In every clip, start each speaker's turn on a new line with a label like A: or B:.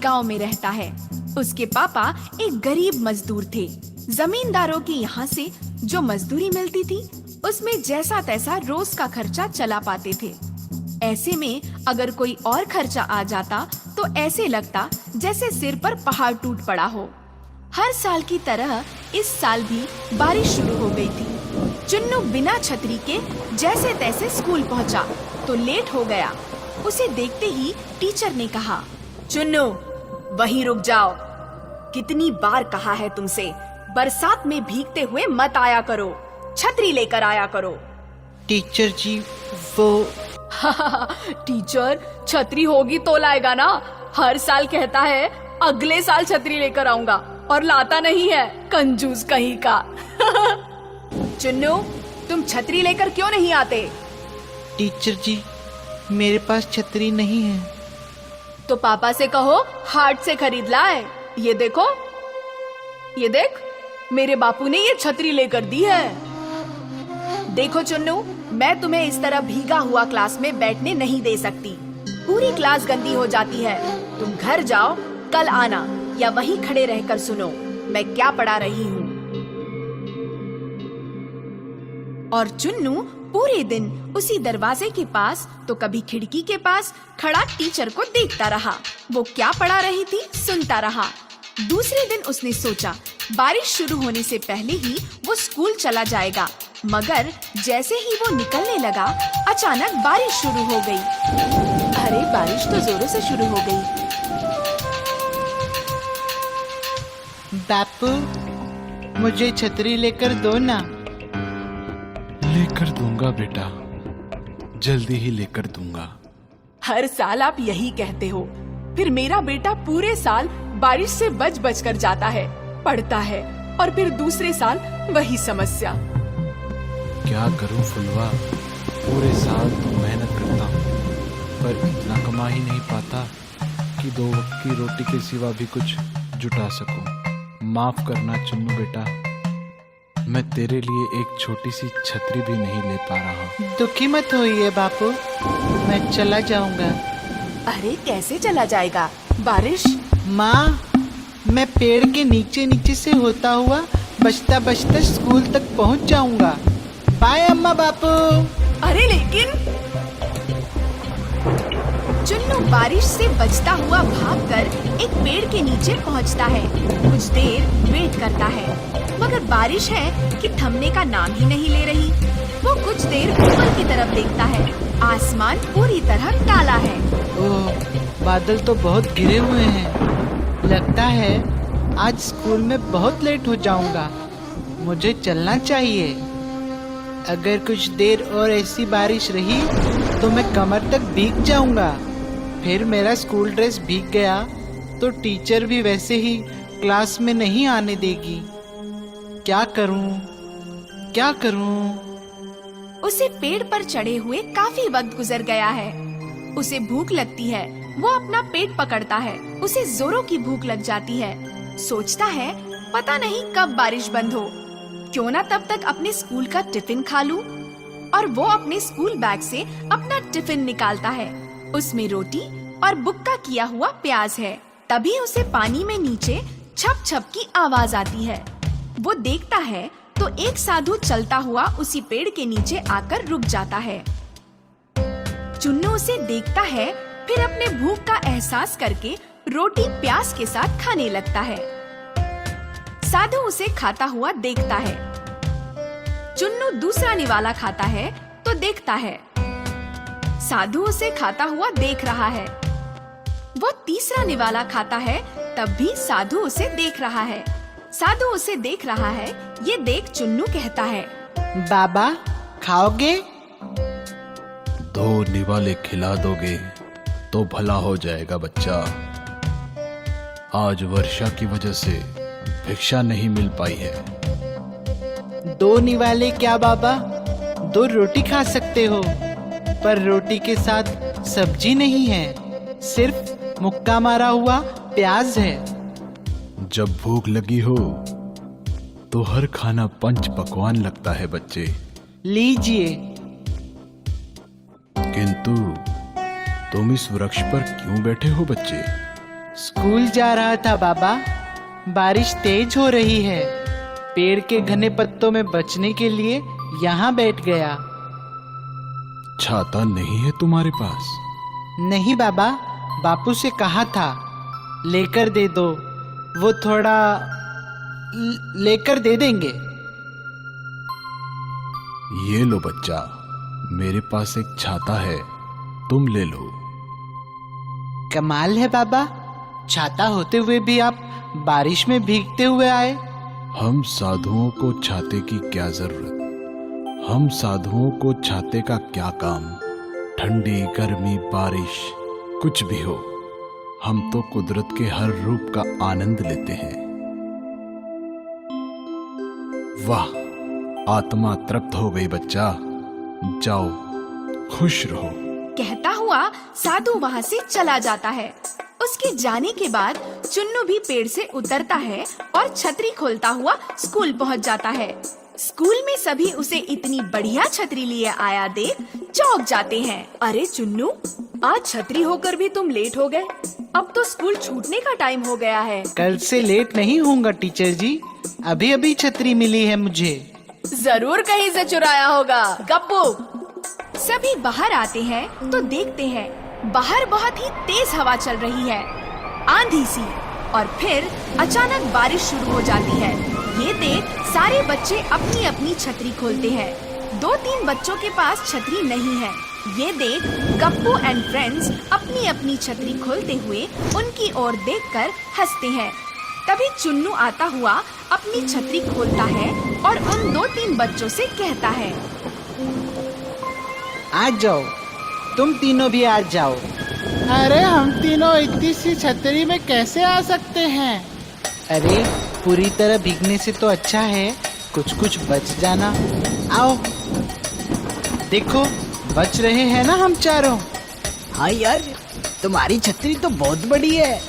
A: गांव में रहता है। उसके पापा एक गरीब मजदूर थे। जमींदारों की यहाँ से जो मजदूरी मिलती थी उसमें जैसा तैसा रोज का खर्चा चला पाते थे। ऐसे में अगर कोई और खर्चा आ जाता तो ऐसे लगता जैसे सिर पर पहाड़ टूट पड़ा हो। हर साल की तरह इस साल भी बारिश शुरू हो गई थी। चुन्नू बिना छतरी के जैसे तैसे स्कूल पहुंचा तो लेट हो गया। उसे देखते ही टीचर ने कहा, चुन्नू वहीं रुक जाओ। कितनी बार कहा है तुमसे, बरसात में भीगते हुए मत आया करो, छतरी लेकर आया करो।
B: टीचर जी वो
A: टीचर छतरी होगी तो लाएगा ना। हर साल कहता है अगले साल छतरी लेकर आऊंगा और लाता नहीं है, कंजूस कहीं का। चुन्नू तुम छतरी लेकर क्यों नहीं आते?
B: टीचर जी मेरे पास छतरी नहीं है।
A: तो पापा से कहो हाट से खरीद लाए। ये देखो, ये देख, मेरे बापू ने ये छतरी लेकर दी है। देखो चुन्नू, मैं तुम्हें इस तरह भीगा हुआ क्लास में बैठने नहीं दे सकती। पूरी क्लास गंदी हो जाती है। तुम घर जाओ, कल आना या वहीं खड़े रहकर सुनो मैं क्या पढ़ा रही हूँ। और चुन्नू पूरे दिन उसी दरवाजे के पास तो कभी खिड़की के पास खड़ा टीचर को देखता रहा। वो क्या पढ़ा रही थी सुनता रहा। दूसरे दिन उसने सोचा बारिश शुरू होने से पहले ही वो स्कूल चला जाएगा, मगर जैसे ही वो निकलने लगा अचानक बारिश शुरू हो गई। अरे बारिश तो जोरों से शुरू हो गई।
B: बापू मुझे छतरी लेकर दो ना।
C: लेकर दूंगा बेटा, जल्दी ही लेकर दूंगा।
A: हर साल आप यही कहते हो, फिर मेरा बेटा पूरे साल बारिश से बच बच कर जाता है, पढ़ता है, और फिर दूसरे साल वही समस्या।
C: क्या करूं फुलवा, पूरे साल तो मेहनत करता हूँ पर इतना कमा ही नहीं पाता कि 2 वक्त की रोटी के सिवा भी कुछ जुटा सकूं। माफ करना चुन्नू बेटा, मैं तेरे लिए एक छोटी सी छतरी भी नहीं ले पा रहा।
B: दुखी मत होइए बापू, मैं चला जाऊंगा।
A: अरे कैसे चला जाएगा? बारिश।
B: माँ मैं पेड़ के नीचे नीचे से होता हुआ बचता बचता स्कूल तक पहुँच जाऊंगा। बाय अम्मा बापू।
A: अरे लेकिन चुन्नू बारिश से बचता हुआ भागकर एक पेड़ के नीचे पहुंचता है। कुछ देर वेट करता है, मगर बारिश है कि थमने का नाम ही नहीं ले रही। वो कुछ देर ऊपर की तरफ देखता है। आसमान पूरी तरह काला है।
B: ओह बादल तो बहुत घिरे हुए हैं। लगता है आज स्कूल में बहुत लेट हो जाऊंगा। मुझे चलना चाहिए। अगर कुछ देर और ऐसी बारिश रही तो मैं कमर तक भीग जाऊंगा। फिर मेरा स्कूल ड्रेस भीग गया तो टीचर भी वैसे ही क्लास में नहीं आने देगी। क्या करूं? क्या करूं?
A: उसे पेड़ पर चढ़े हुए काफी वक्त गुजर गया है। उसे भूख लगती है। वो अपना पेट पकड़ता है। उसे जोरों की भूख लग जाती है। सोचता है पता नहीं कब बारिश बंद हो, क्यों ना तब तक अपने स्कूल का टिफिन खा लूं। और वो अपने स्कूल बैग से अपना टिफिन निकालता है। उसमें रोटी और बुक्का किया हुआ प्याज है। तभी उसे पानी में नीचे छप छप की आवाज आती है। वो देखता है तो एक साधु चलता हुआ उसी पेड़ के नीचे आकर रुक जाता है। चुन्नू उसे देखता है, फिर अपने भूख का एहसास करके रोटी प्याज के साथ खाने लगता है। साधु उसे खाता हुआ देखता है। चुन्नू दूसरा निवाला खाता है तो देखता है साधु उसे खाता हुआ देख रहा है। वो तीसरा निवाला खाता है, तब भी साधु उसे देख रहा है। साधु उसे देख रहा है, ये देख चुन्नू कहता है,
B: बाबा खाओगे?
C: 2 निवाले खिला दोगे तो भला हो जाएगा बच्चा। आज वर्षा की वजह से भिक्षा नहीं मिल पाई है।
B: 2 निवाले क्या बाबा? 2 रोटी खा सकते हो, पर रोटी के साथ सब्जी नहीं है, सिर्फ मुक्का मारा हुआ प्याज है।
C: जब भूख लगी हो तो हर खाना पंच पकवान लगता है बच्चे।
B: लीजिए।
C: किंतु तुम इस वृक्ष पर क्यों बैठे हो बच्चे?
B: स्कूल जा रहा था बाबा। बारिश तेज हो रही है। पेड़ के घने पत्तों में बचने के लिए यहाँ बैठ गया।
C: छाता नहीं है तुम्हारे पास?
B: नहीं बाबा, बापू से कहा था लेकर दे दो। वो थोड़ा लेकर दे देंगे।
C: ये लो बच्चा, मेरे पास एक छाता है, तुम ले लो।
B: कमाल है बाबा, छाता होते हुए भी आप बारिश में भीगते हुए आए।
C: हम साधुओं को छाते की क्या जरूरत? हम साधुओं को छाते का क्या काम? ठंडी, गर्मी, बारिश, कुछ भी हो, हम तो कुदरत के हर रूप का आनंद लेते हैं। वाह, आत्मा तृप्त हो गई बच्चा। जाओ, खुश रहो।
A: कहता हुआ साधु वहाँ से चला जाता है। उसके जाने के बाद चुन्नू भी पेड़ से उतरता है और छतरी खोलता हुआ स्कूल पहुँच जाता है। स्कूल में सभी उसे इतनी बढ़िया छतरी लिए आया देख चौंक जाते हैं। अरे चुन्नू, आज छतरी होकर भी तुम लेट हो गए। अब तो स्कूल छूटने का टाइम हो गया है।
B: कल से लेट नहीं होऊंगा टीचर जी। अभी अभी छतरी मिली है मुझे।
A: जरूर कहीं से चुराया होगा गप्पू। सभी बाहर आते हैं तो देखते हैं बाहर बहुत ही तेज हवा चल रही है, आंधी सी, और फिर अचानक बारिश शुरू हो जाती है। ये देख सारे बच्चे अपनी अपनी छतरी खोलते हैं। 2-3 बच्चों के पास छतरी नहीं है। ये देख गप्पू एंड फ्रेंड्स अपनी अपनी छतरी खोलते हुए उनकी ओर देखकर हंसते हैं। तभी चुन्नू आता हुआ अपनी छतरी खोलता है और उन 2-3 बच्चों से कहता है,
B: आ जाओ, तुम तीनों भी आ जाओ। अरे हम तीनों इतनी सी छतरी में कैसे आ सकते हैं? अरे पूरी तरह भीगने से तो अच्छा है कुछ कुछ बच जाना। आओ, देखो बच रहे हैं ना हम चारों।
D: हाँ यार, तुम्हारी छतरी तो बहुत बड़ी है।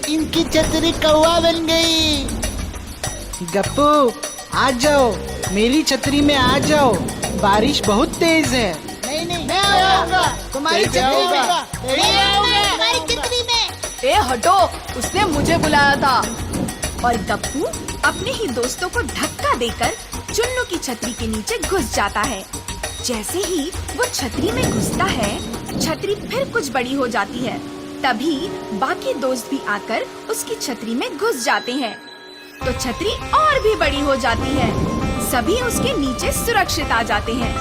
B: इनकी छतरी कौवा बन गई। गप्पू आ जाओ, मेरी छतरी में आ जाओ, बारिश बहुत तेज है।
D: नहीं, मैं आऊंगा तुम्हारी छतरी में। तुम्हारी छतरी में।
A: ए हटो, उसने मुझे बुलाया था। और गप्पू अपने ही दोस्तों को धक्का देकर चुन्नू की छतरी के नीचे घुस जाता है। जैसे ही वो छतरी में घुसता है, छतरी फिर कुछ बड़ी हो जाती है। तभी बाकी दोस्त भी आकर उसकी छतरी में घुस जाते हैं, तो छतरी और भी बड़ी हो जाती है। सभी उसके नीचे सुरक्षित आ जाते हैं।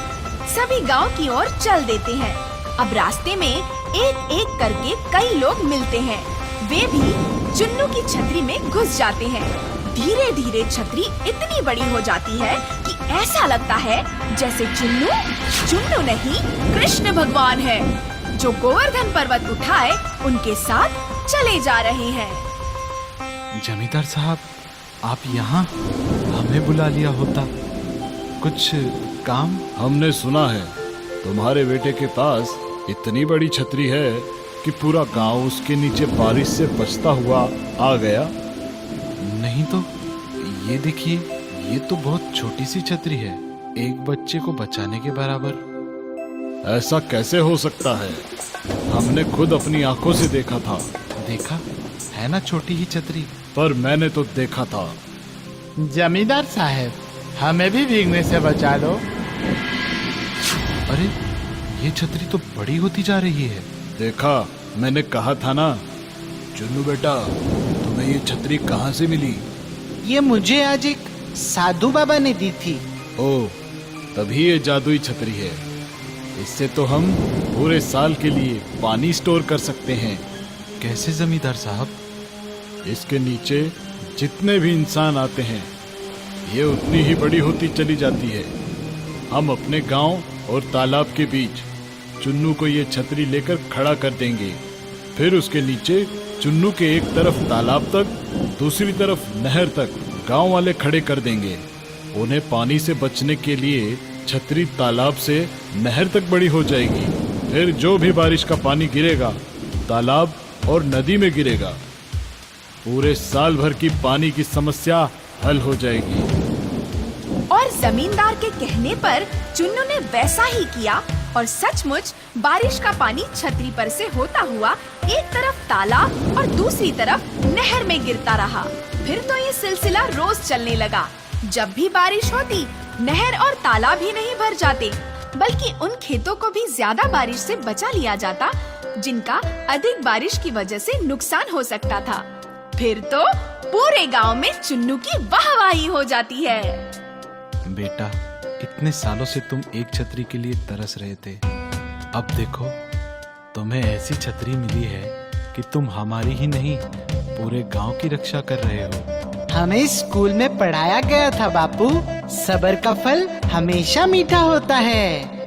A: सभी गांव की ओर चल देते हैं। अब रास्ते में एक एक करके कई लोग मिलते हैं। वे भी चुन्नू की छतरी में घुस जाते हैं। धीरे धीरे छतरी इतनी बड़ी हो जाती है कि ऐसा लगता है जैसे चुन्नू नहीं, कृष्ण भगवान है, जो गोवर्धन पर्वत उठाए उनके साथ चले जा रहे हैं।
C: जमींदार साहब, आप यहाँ? हमें बुला लिया होता, कुछ काम?
E: हमने सुना है तुम्हारे बेटे के पास इतनी बड़ी छतरी है कि पूरा गांव उसके नीचे बारिश से बचता हुआ आ गया।
C: नहीं तो ये देखिए, ये तो बहुत छोटी सी छतरी है, एक बच्चे को बचाने के बराबर।
E: ऐसा कैसे हो सकता है? हमने खुद अपनी आंखों से देखा था।
C: देखा है ना छोटी ही छतरी।
E: पर मैंने तो देखा था।
B: जमींदार साहब, हमें भी भीगने से बचा लो।
C: अरे ये छतरी तो बड़ी होती जा रही है।
E: देखा, मैंने कहा था ना। चुन्नू बेटा, तुम्हें ये छतरी कहाँ से मिली?
B: ये मुझे आज एक साधु बाबा ने दी थी।
E: ओह, तभी ये जादुई छतरी है। इससे तो हम पूरे साल के लिए पानी स्टोर कर सकते हैं।
C: कैसे जमींदार साहब?
E: इसके नीचे जितने भी इंसान आते हैं, ये उतनी ही बड़ी होती चली जाती है। हम अपने गांव और तालाब के बीच चुन्नू को ये छतरी लेकर खड़ा कर देंगे। फिर उसके नीचे चुन्नू के एक तरफ तालाब तक, दूसरी तरफ नहर तक गांव वाले खड़े कर देंगे। उन्हें पानी से बचने के लिए छतरी तालाब से नहर तक बड़ी हो जाएगी। फिर जो भी बारिश का पानी गिरेगा, तालाब और नदी में गिरेगा। पूरे साल भर की पानी की समस्या हल हो जाएगी।
A: और जमींदार के कहने पर चुन्नू ने वैसा ही किया और सचमुच बारिश का पानी छतरी पर से होता हुआ एक तरफ तालाब और दूसरी तरफ नहर में गिरता रहा। फिर तो ये सिलसिला रोज चलने लगा। जब भी बारिश होती, नहर और तालाब ही नहीं भर जाते, बल्कि उन खेतों को भी ज्यादा बारिश से बचा लिया जाता जिनका अधिक बारिश की वजह से नुकसान हो सकता था। फिर तो पूरे गांव में चुन्नू की वाहवाही हो जाती है।
C: बेटा, इतने सालों से तुम एक छतरी के लिए तरस रहे थे। अब देखो, तुम्हें ऐसी छतरी मिली है कि तुम हमारी ही नहीं, पूरे गांव की रक्षा कर रहे हो।
B: हमें स्कूल में पढ़ाया गया था बापू, सब्र का फल हमेशा मीठा होता है।